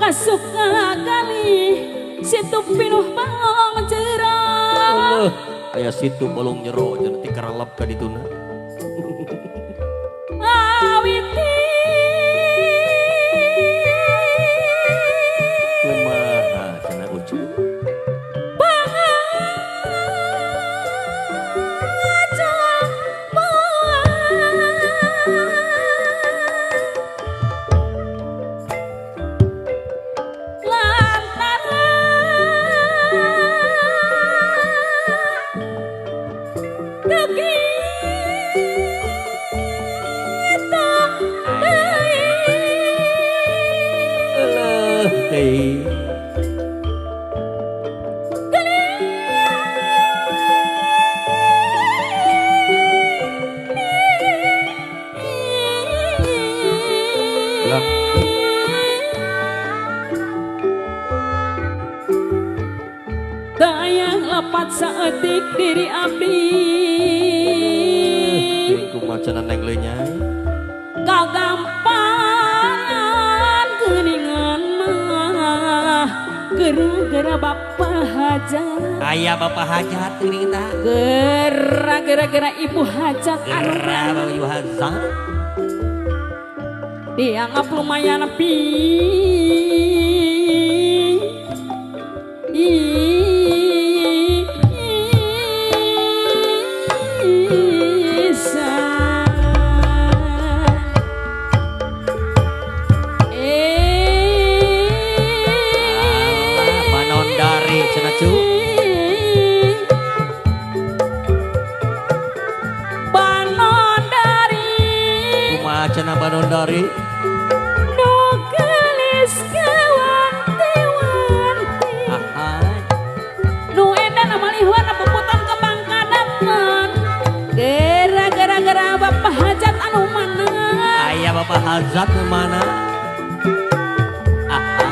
suka kali situ pinuh balong cerah aya situ balong nyero jeung ti karalap ka dituna awiti kumaha cenah ucu dayang lepat saeutik diri abdi kumaha cenah neng lenyai kagampangan geuningan mah gara-gara bapak hajat aya bapak hajat geuning tah gara-gara ibu hajat anu bapak ibu hajat dianggap lumayan Banondari cenah cu Banondari kumaha cenah Banondari nu gelis kewanti-wanti nu edan amalihwan puputan ke Bangkadapan gara-gara bapak hajat anu mana aya bapak hajat nu mana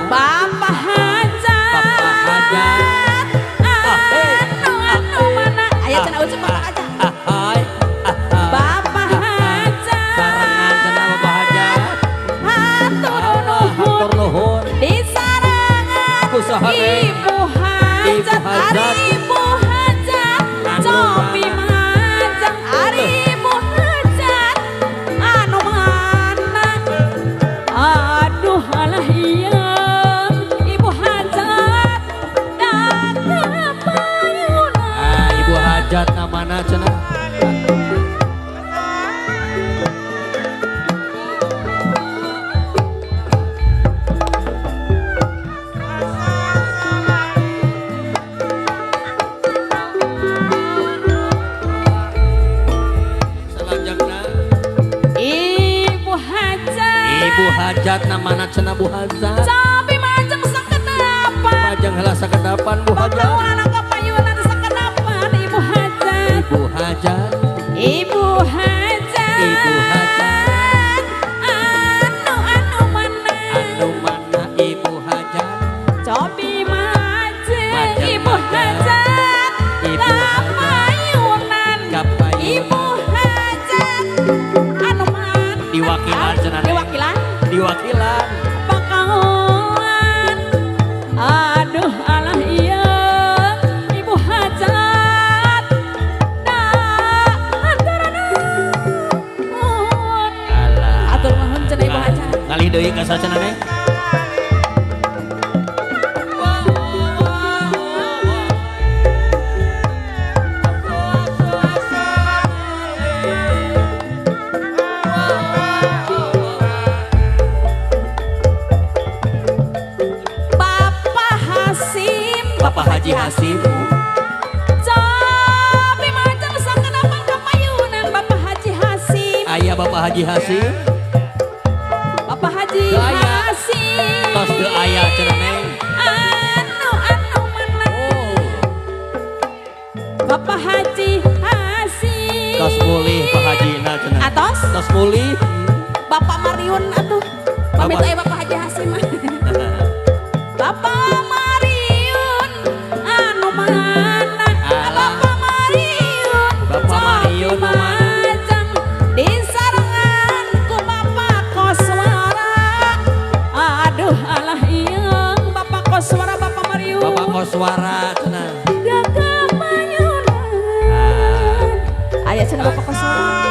bapak hajat anu mana aya cenah ucap bapak hajat bapak hajat sarangan cenah bapak hajat hatur nuhun di sarangan ibu hajat ari ibu hajat cobi majang ari ibu hajat anu mana aduh alah iya ibu hajat datang payunan ibu hajat namana cenah hajat namana cenah Bu Hajat cabi majang sakedapan majang heula sakedapan Bu Hajat pangkawana kapayunan sakedapan ibu hajat ibu hajat ibu hajat ibu hajat anu mana ibu hajat cobi majang ibu hajat kapayunan ibu hajat anu mana diwakilan cenah diwakilan pakawan aduh alah iya ibu hajat nah antara Bari deui ka sacenah Neng. Bapak Hasim, Bapak Haji Hasim. Cobi macam sakenapan kapayunan Bapak Haji Hasim. Aya Bapak Haji Hasim. Bapak Haji Teu aya. Hasim. Tos teu aya cenah Neng. Anu mana? Bapak Haji Hasim. Tos mulih Pak Haji na cenah. Atos? Tos mulih. Bapak Mariun atuh. Pamit Bapak. aya Bapak Haji Hasim. Bapak Mariun anu mana? Alah. Bapak Mariun. Bapak Mariun nu mana? Majang di sarangan ku Bapak Koswara. Aduh alah ieung Bapak Koswara Bapak Mariun. Bapak Koswara cenah. Jaga mayunan. Aya cenah Bapak Koswara.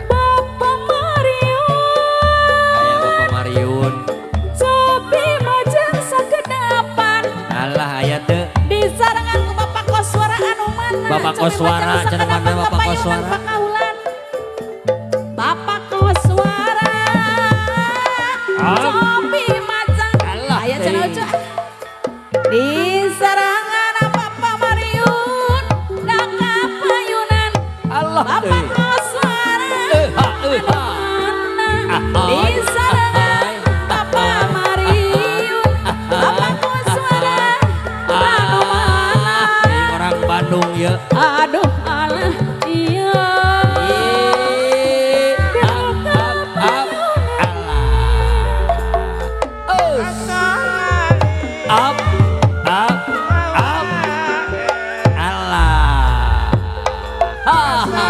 Bapak Mariun. Aya Bapak Mariun. Cobi majang sagedapan. Alah aya teu. Di sarangan ku Bapak Koswara anu mana? Bapak Cobi Koswara, majang cenah mana sakedapan Bapak kapayunan Koswara? Pakaulan. Bapak Koswara. Cobi majang. Alah, Aya cenah teuing. ucu. Di sarangan Bapak Mariun. Da kapayunan. Allah Bapak teuing. Koswara. Ha. Di sarangan Bapak Mariun. Bapak Koswara. Anu mana? Teuing orang Bandung ya. Aduh alah iya. Up, up, up, Allah. Ha, ha.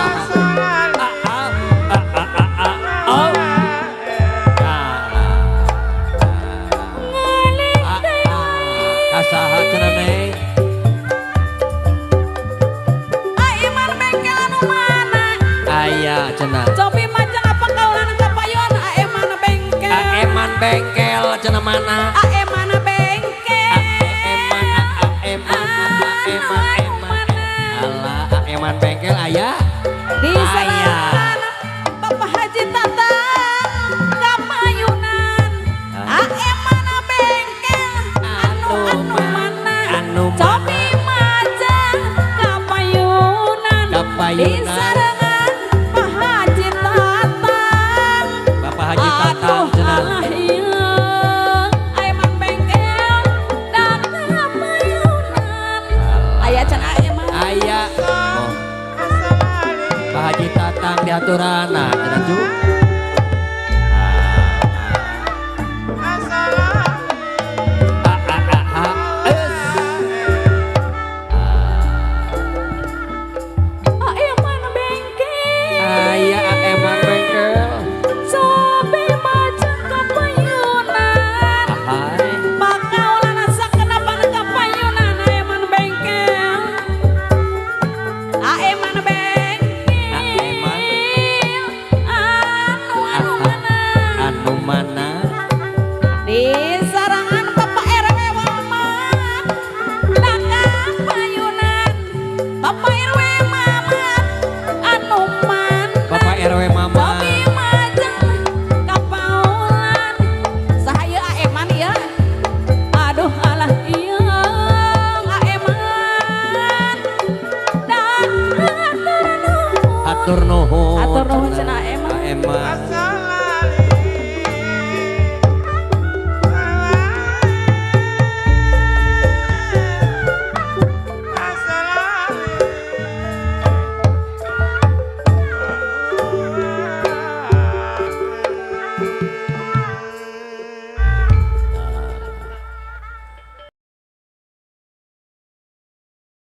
Kasaha cenah Neng. Aiman bengkel anu mana? Aya cenah. Cobi majang apa kaulan kapayun Aiman bengkel. Eman bengkel cenah mana?